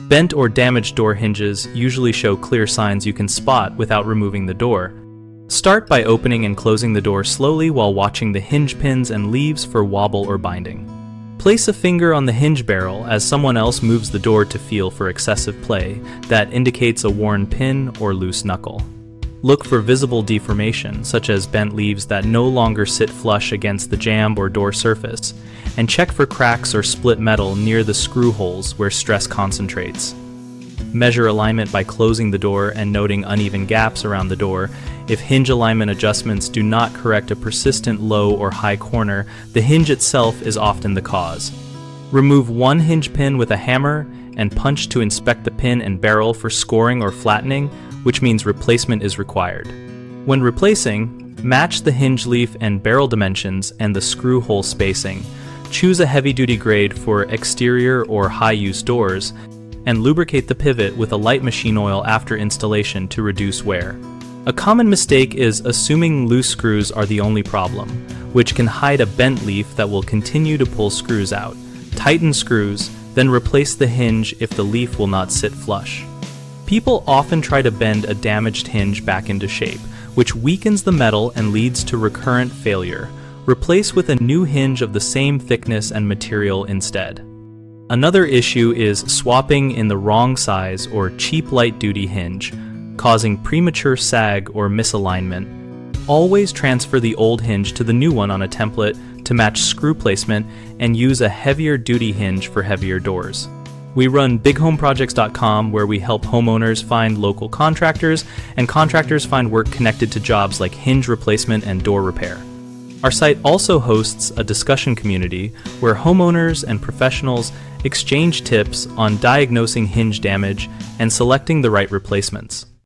Bent or damaged door hinges usually show clear signs you can spot without removing the door. Start by opening and closing the door slowly while watching the hinge pins and leaves for wobble or binding. Place a finger on the hinge barrel as someone else moves the door to feel for excessive play that indicates a worn pin or loose knuckle. Look for visible deformation, such as bent leaves that no longer sit flush against the jamb or door surface, and check for cracks or split metal near the screw holes where stress concentrates. Measure alignment by closing the door and noting uneven gaps around the door. If hinge alignment adjustments do not correct a persistent low or high corner, the hinge itself is often the cause. Remove one hinge pin with a hammer and punch to inspect the pin and barrel for scoring or flattening, which means replacement is required. When replacing, match the hinge leaf and barrel dimensions and the screw hole spacing. Choose a heavy-duty grade for exterior or high-use doors, and lubricate the pivot with a light machine oil after installation to reduce wear. A common mistake is assuming loose screws are the only problem, which can hide a bent leaf that will continue to pull screws out. Tighten screws, then replace the hinge if the leaf will not sit flush. People often try to bend a damaged hinge back into shape, which weakens the metal and leads to recurrent failure. Replace with a new hinge of the same thickness and material instead. Another issue is swapping in the wrong size or cheap light-duty hinge, causing premature sag or misalignment. Always transfer the old hinge to the new one on a template to match screw placement and use a heavier-duty hinge for heavier doors. We run bighomeprojects.com, where we help homeowners find local contractors and contractors find work connected to jobs like hinge replacement and door repair. Our site also hosts a discussion community where homeowners and professionals exchange tips on diagnosing hinge damage and selecting the right replacements.